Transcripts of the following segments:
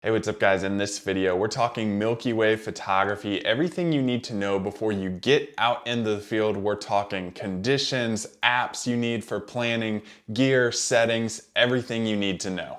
Hey, what's up guys? In this video, we're talking Milky Way photography, everything you need to know before you get out into the field. We're talking conditions, apps you need for planning, gear, settings, everything you need to know.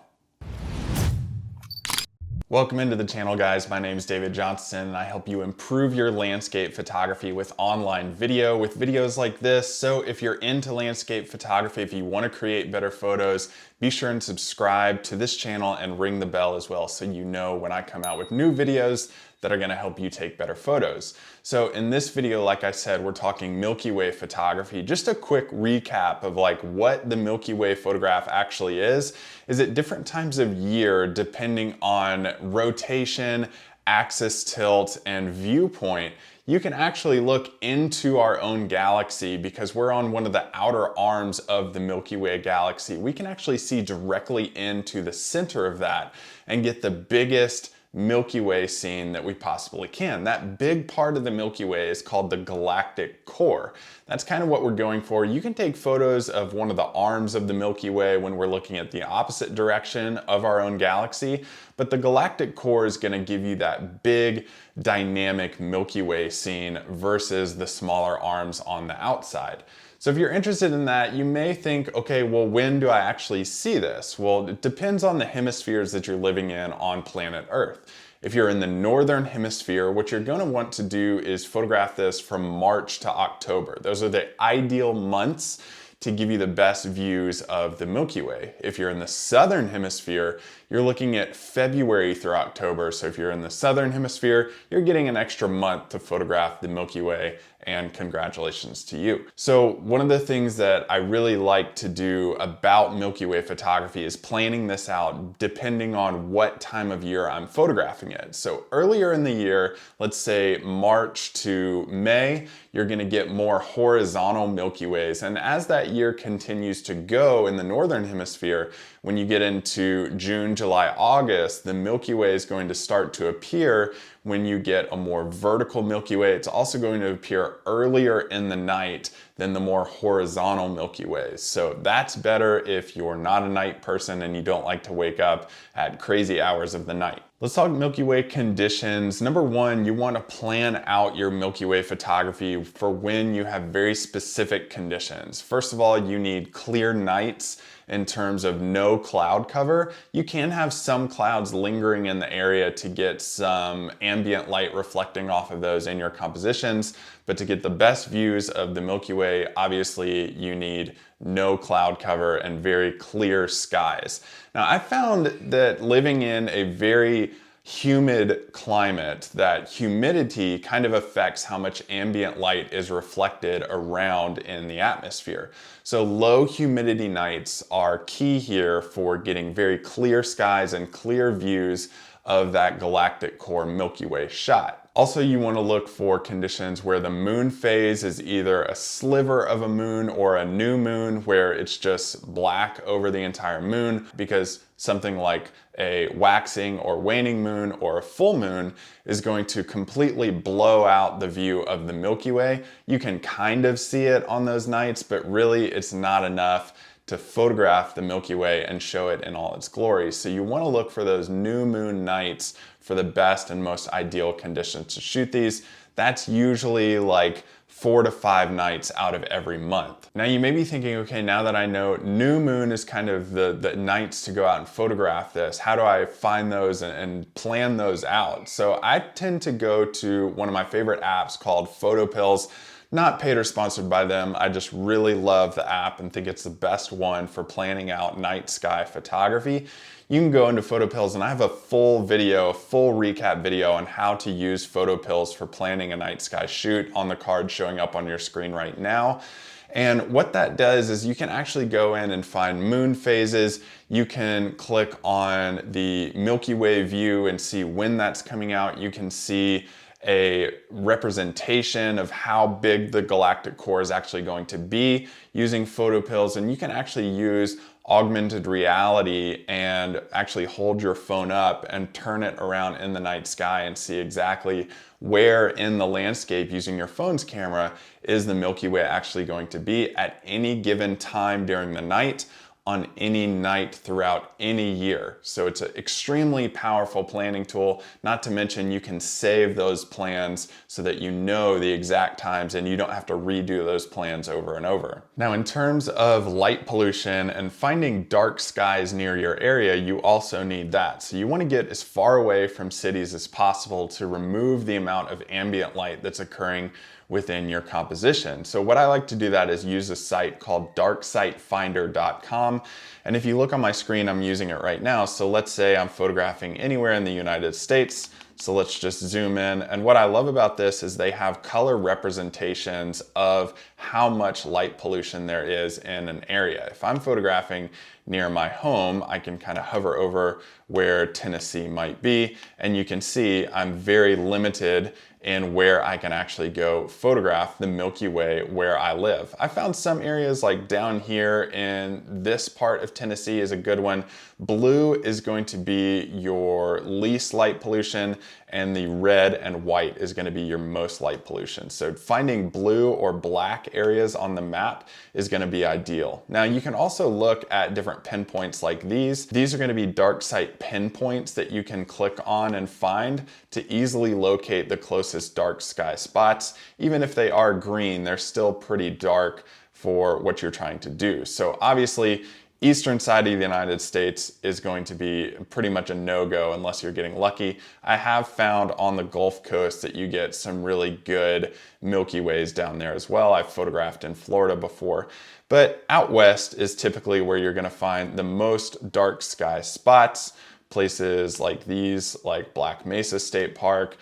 Welcome into the channel, guys. My name is David Johnston and I help you improve your landscape photography with online video, with videos like this. So if you're into landscape photography, if you want to create better photos, be sure and subscribe to this channel and ring the bell as well so you know when I come out with new videos that are going to help you take better photos. So in this video, like I said, we're talking Milky Way photography. Just a quick recap of like what the Milky Way photograph actually is at different times of year, depending on rotation, axis tilt, and viewpoint, you can actually look into our own galaxy because we're on one of the outer arms of the Milky Way galaxy. We can actually see directly into the center of that and get the biggest Milky Way scene that we possibly can. That big part of the Milky Way is called the galactic core. That's kind of what we're going for. You can take photos of one of the arms of the Milky Way when we're looking at the opposite direction of our own galaxy, but the galactic core is going to give you that big dynamic Milky Way scene versus the smaller arms on the outside. So if you're interested in that, you may think, okay, well, when do I actually see this? Well, it depends on the hemispheres that you're living in on planet Earth. If you're in the northern hemisphere, what you're gonna want to do is photograph this from March to October. Those are the ideal months to give you the best views of the Milky Way. If you're in the southern hemisphere, you're looking at February through October. So if you're in the southern hemisphere, you're getting an extra month to photograph the Milky Way, and congratulations to you. So one of the things that I really like to do about Milky Way photography is planning this out depending on what time of year I'm photographing it. So earlier in the year, let's say March to May, you're gonna get more horizontal Milky Ways. And as that year continues to go in the northern hemisphere, when you get into June, July, August, the Milky Way is going to start to appear when you get a more vertical Milky Way. It's also going to appear earlier in the night than the more horizontal Milky Ways. So that's better if you're not a night person and you don't like to wake up at crazy hours of the night. Let's talk Milky Way conditions. Number one, you want to plan out your Milky Way photography for when you have very specific conditions. First of all, you need clear nights in terms of no cloud cover. You can have some clouds lingering in the area to get some ambient light reflecting off of those in your compositions, but to get the best views of the Milky Way, obviously you need no cloud cover and very clear skies. Now, I found that living in a very humid climate, that humidity kind of affects how much ambient light is reflected around in the atmosphere. So low humidity nights are key here for getting very clear skies and clear views of that galactic core Milky Way shot. Also, you want to look for conditions where the moon phase is either a sliver of a moon or a new moon where it's just black over the entire moon, because something like a waxing or waning moon or a full moon is going to completely blow out the view of the Milky Way. You can kind of see it on those nights, but really it's not enough to photograph the Milky Way and show it in all its glory. So you want to look for those new moon nights for the best and most ideal conditions to shoot these. That's usually like 4 to 5 nights out of every month. Now you may be thinking, okay, now that I know new moon is kind of the nights to go out and photograph this, how do I find those and plan those out? So I tend to go to one of my favorite apps called Photopills. Not paid or sponsored by them. I just really love the app and think it's the best one for planning out night sky photography. You can go into Photopills and I have a full video, a full recap video on how to use Photopills for planning a night sky shoot on the card showing up on your screen right now. And what that does is you can actually go in and find moon phases. You can click on the Milky Way view and see when that's coming out. You can see a representation of how big the galactic core is actually going to be using Photopills, and you can actually use augmented reality and actually hold your phone up and turn it around in the night sky and see exactly where in the landscape using your phone's camera is the Milky Way actually going to be at any given time during the night on any night throughout any year. So it's an extremely powerful planning tool. Not to mention you can save those plans so that you know the exact times and you don't have to redo those plans over and over. Now, in terms of light pollution and finding dark skies near your area, you also need that. So you want to get as far away from cities as possible to remove the amount of ambient light that's occurring within your composition. So what I like to do that is use a site called darksitefinder.com. And if you look on my screen, I'm using it right now. So let's say I'm photographing anywhere in the United States. So let's just zoom in. And what I love about this is they have color representations of how much light pollution there is in an area. If I'm photographing near my home, I can kind of hover over where Tennessee might be, and you can see I'm very limited in where I can actually go photograph the Milky Way where I live. I found some areas like down here in this part of Tennessee is a good one. Blue is going to be your least light pollution, and the red and white is going to be your most light pollution. So finding blue or black areas on the map is going to be ideal. Now you can also look at different pinpoints like these. These are going to be dark site pinpoints that you can click on and find to easily locate the closest dark sky spots. Even if they are green, they're still pretty dark for what you're trying to do. So obviously, eastern side of the United States is going to be pretty much a no-go unless you're getting lucky. I have found on the Gulf Coast that you get some really good Milky Ways down there as well. I've photographed in Florida before. But out west is typically where you're going to find the most dark sky spots. Places like these, like Black Mesa State Park,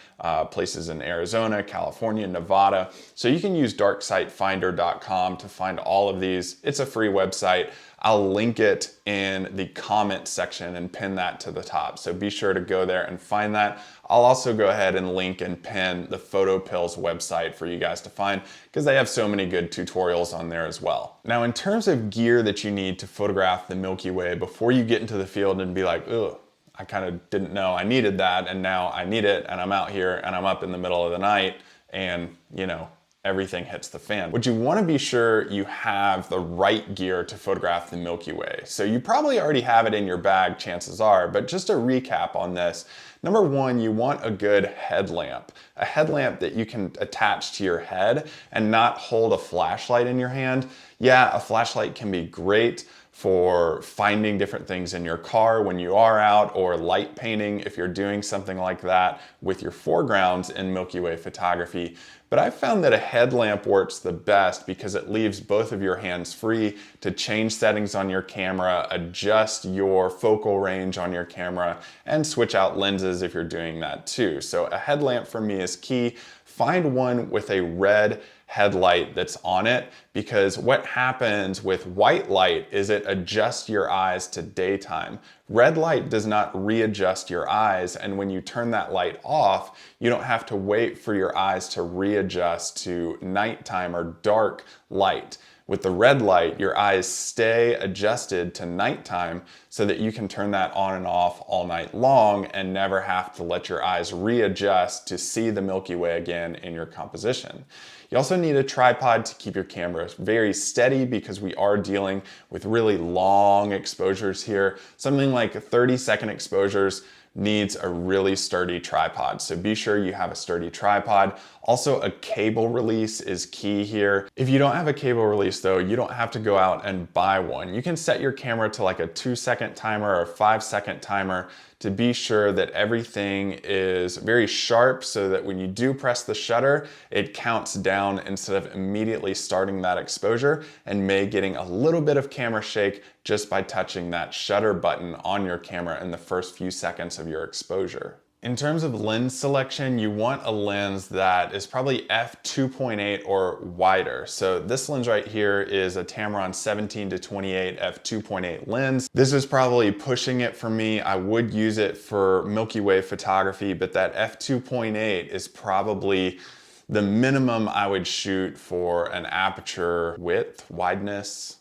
places in Arizona, California, Nevada. So you can use darksitefinder.com to find all of these. It's a free website. I'll link it in the comment section and pin that to the top. So be sure to go there and find that. I'll also go ahead and link and pin the Photopills website for you guys to find because they have so many good tutorials on there as well. Now, in terms of gear that you need to photograph the Milky Way before you get into the field and be like, ugh, I kind of didn't know I needed that, and now I need it, and I'm out here and I'm up in the middle of the night, and you know, everything hits the fan. What you want to be sure you have the right gear to photograph the Milky Way. So you probably already have it in your bag, chances are, but just a recap on this. Number one, you want a good headlamp. A headlamp that you can attach to your head and not hold a flashlight in your hand. Yeah, a flashlight can be great for finding different things in your car when you are out, or light painting if you're doing something like that with your foregrounds in Milky Way photography. But I've found that a headlamp works the best because it leaves both of your hands free to change settings on your camera, adjust your focal range on your camera, and switch out lenses if you're doing that too. So a headlamp for me is key. Find one with a red headlight that's on it, because what happens with white light is it adjusts your eyes to daytime. Red light does not readjust your eyes, and when you turn that light off, you don't have to wait for your eyes to readjust to nighttime or dark light. With the red light, your eyes stay adjusted to nighttime so that you can turn that on and off all night long and never have to let your eyes readjust to see the Milky Way again in your composition. You also need a tripod to keep your camera very steady because we are dealing with really long exposures here. Something like 30-second exposures needs a really sturdy tripod. So be sure you have a sturdy tripod. Also, a cable release is key here. If you don't have a cable release though, you don't have to go out and buy one. You can set your camera to like a 2-second timer or a 5-second timer to be sure that everything is very sharp so that when you do press the shutter, it counts down instead of immediately starting that exposure, and may getting a little bit of camera shake just by touching that shutter button on your camera in the first few seconds of your exposure. In terms of lens selection, you want a lens that is probably f2.8 or wider. So this lens right here is a Tamron 17-28 f2.8 lens. This is probably pushing it for me. I would use it for Milky Way photography, but that f2.8 is probably the minimum I would shoot for an aperture width, wideness.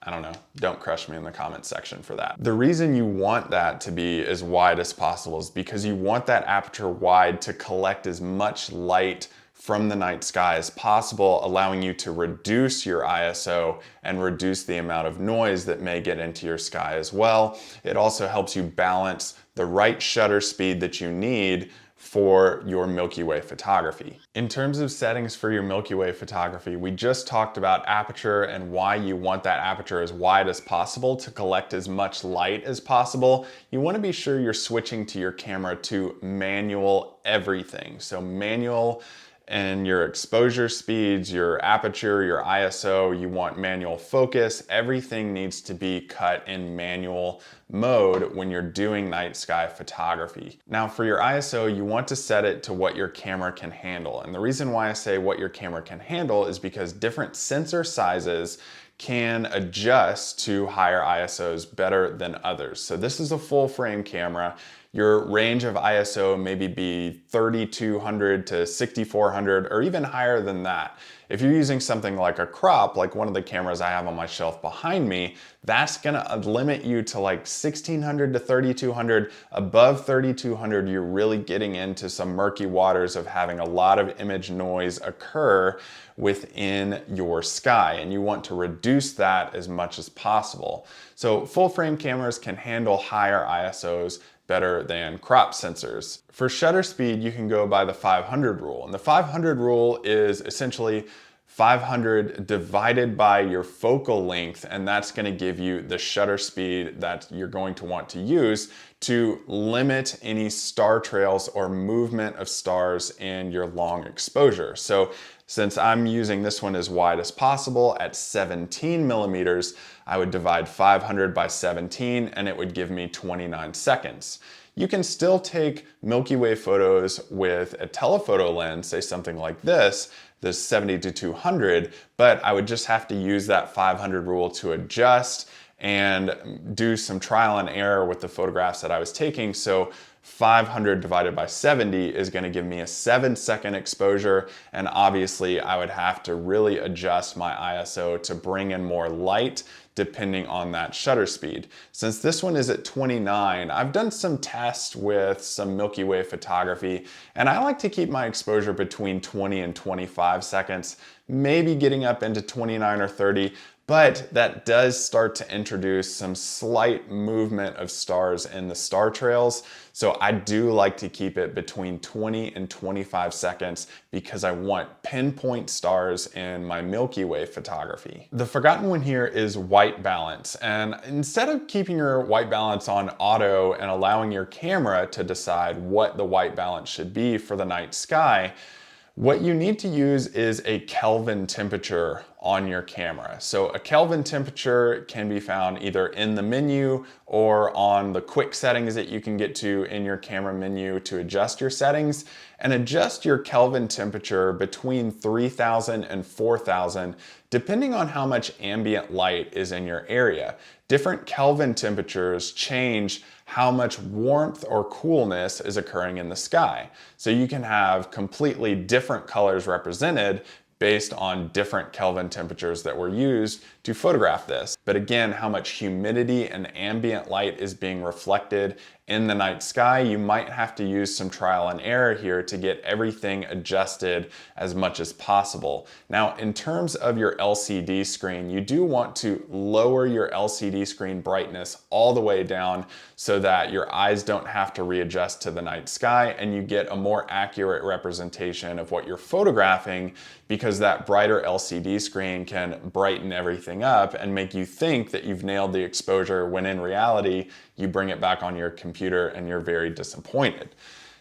I don't know, don't crush me in the comment section for that. The reason you want that to be as wide as possible is because you want that aperture wide to collect as much light from the night sky as possible, allowing you to reduce your ISO and reduce the amount of noise that may get into your sky as well. It also helps you balance the right shutter speed that you need for your Milky Way photography. In terms of settings for your Milky Way photography, we just talked about aperture and why you want that aperture as wide as possible to collect as much light as possible. You want to be sure you're switching to your camera to manual everything. So manual and your exposure speeds, your aperture, your ISO, you want manual focus. Everything needs to be cut in manual mode when you're doing night sky photography. Now for your ISO, you want to set it to what your camera can handle. And the reason why I say what your camera can handle is because different sensor sizes can adjust to higher ISOs better than others. So this is a full frame camera. Your range of ISO maybe be 3200 to 6400 or even higher than that. If you're using something like a crop, like one of the cameras I have on my shelf behind me, that's gonna limit you to like 1600 to 3200. Above 3200, you're really getting into some murky waters of having a lot of image noise occur within your sky, and you want to reduce that as much as possible. So full frame cameras can handle higher ISOs better than crop sensors. For shutter speed, you can go by the 500 rule. And the 500 rule is essentially 500 divided by your focal length, and that's going to give you the shutter speed that you're going to want to use to limit any star trails or movement of stars in your long exposure. So since I'm using this one as wide as possible at 17 millimeters, I would divide 500 by 17 and it would give me 29 seconds. You can still take Milky Way photos with a telephoto lens, say something like this 70 to 200, but I would just have to use that 500 rule to adjust and do some trial and error with the photographs that I was taking. So 500 divided by 70 is going to give me a 7-second exposure, and obviously I would have to really adjust my ISO to bring in more light depending on that shutter speed. Since this one is at 29, I've done some tests with some Milky Way photography, and I like to keep my exposure between 20 and 25 seconds, maybe getting up into 29 or 30, but that does start to introduce some slight movement of stars in the star trails. So I do like to keep it between 20 and 25 seconds because I want pinpoint stars in my Milky Way photography. The forgotten one here is white balance. And instead of keeping your white balance on auto and allowing your camera to decide what the white balance should be for the night sky, what you need to use is a Kelvin temperature on your camera. So a Kelvin temperature can be found either in the menu or on the quick settings that you can get to in your camera menu to adjust your settings, and adjust your Kelvin temperature between 3000 and 4000 depending on how much ambient light is in your area. Different Kelvin temperatures change how much warmth or coolness is occurring in the sky. So you can have completely different colors represented based on different Kelvin temperatures that were used to photograph this. But again, how much humidity and ambient light is being reflected in the night sky, you might have to use some trial and error here to get everything adjusted as much as possible. Now, in terms of your LCD screen, you do want to lower your LCD screen brightness all the way down so that your eyes don't have to readjust to the night sky and you get a more accurate representation of what you're photographing, because that brighter LCD screen can brighten everything up and make you think that you've nailed the exposure when in reality, you bring it back on your computer and you're very disappointed.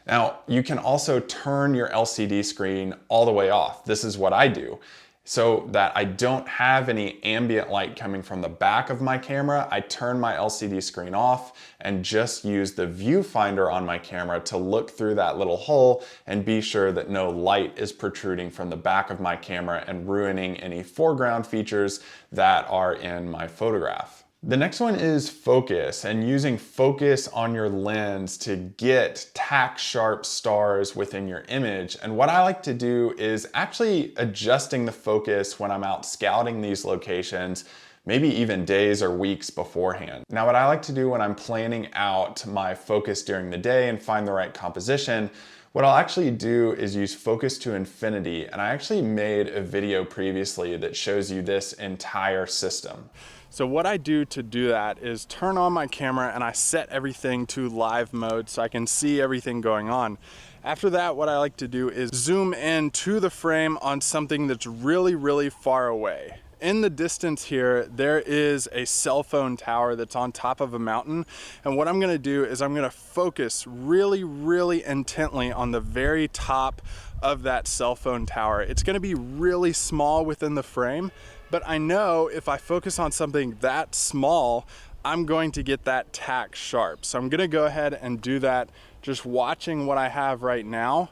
Now, you can also turn your LCD screen all the way off. This is what I do. So that I don't have any ambient light coming from the back of my camera, I turn my LCD screen off and just use the viewfinder on my camera to look through that little hole and be sure that no light is protruding from the back of my camera and ruining any foreground features that are in my photograph. The next one is focus, and using focus on your lens to get tack sharp stars within your image. And what I like to do is actually adjusting the focus when I'm out scouting these locations, maybe even days or weeks beforehand. Now, what I like to do when I'm planning out my focus during the day and find the right composition, what I'll actually do is use focus to infinity, and I actually made a video previously that shows you this entire system. So what I do to do that is turn on my camera and I set everything to live mode so I can see everything going on. After that, what I like to do is zoom in to the frame on something that's really, really far away. In the distance here, there is a cell phone tower that's on top of a mountain. And what I'm gonna do is I'm gonna focus really, really intently on the very top of that cell phone tower. It's gonna be really small within the frame, but I know if I focus on something that small, I'm going to get that tack sharp. So I'm gonna go ahead and do that just watching what I have right now.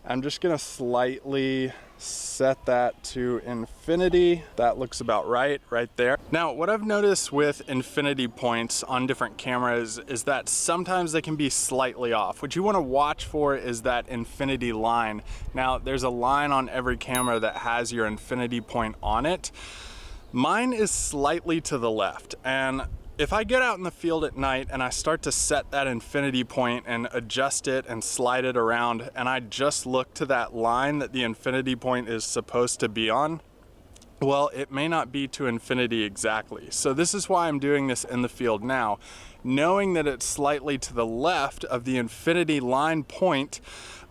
I'm just gonna slightly set that to infinity. That looks about right there. Now, what I've noticed with infinity points on different cameras is that sometimes they can be slightly off. What you wanna watch for is that infinity line. Now, there's a line on every camera that has your infinity point on it. Mine is slightly to the left, and if I get out in the field at night and I start to set that infinity point and adjust it and slide it around, and I just look to that line that the infinity point is supposed to be on, well, it may not be to infinity exactly. So this is why I'm doing this in the field now. Knowing that it's slightly to the left of the infinity line point,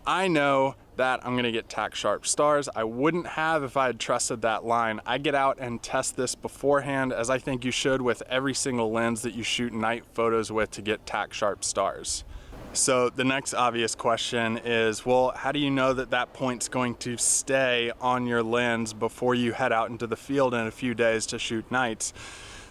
I know that I'm gonna get tack sharp stars. I wouldn't have if I had trusted that line. I get out and test this beforehand, as I think you should with every single lens that you shoot night photos with to get tack sharp stars. So the next obvious question is, well, how do you know that that point's going to stay on your lens before you head out into the field in a few days to shoot nights?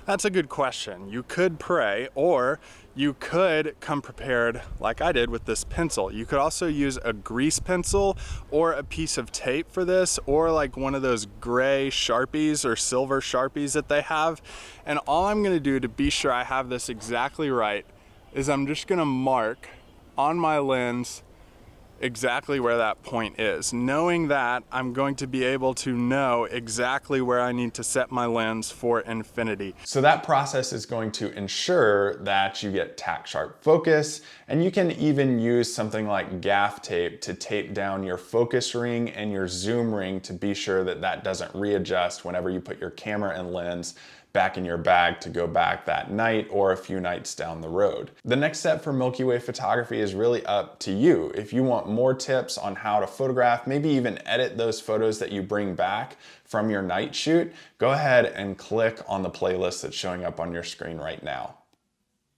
That's a good question. You could pray, or you could come prepared like I did with this pencil. You could also use a grease pencil or a piece of tape for this, or like one of those gray Sharpies or silver Sharpies that they have. And all I'm gonna do to be sure I have this exactly right is I'm just gonna mark on my lens exactly where that point is. Knowing that, I'm going to be able to know exactly where I need to set my lens for infinity. So that process is going to ensure that you get tack sharp focus, and you can even use something like gaff tape to tape down your focus ring and your zoom ring to be sure that that doesn't readjust whenever you put your camera and lens back in your bag to go back that night or a few nights down the road. The next step for Milky Way photography is really up to you. If you want more tips on how to photograph, maybe even edit those photos that you bring back from your night shoot, go ahead and click on the playlist that's showing up on your screen right now.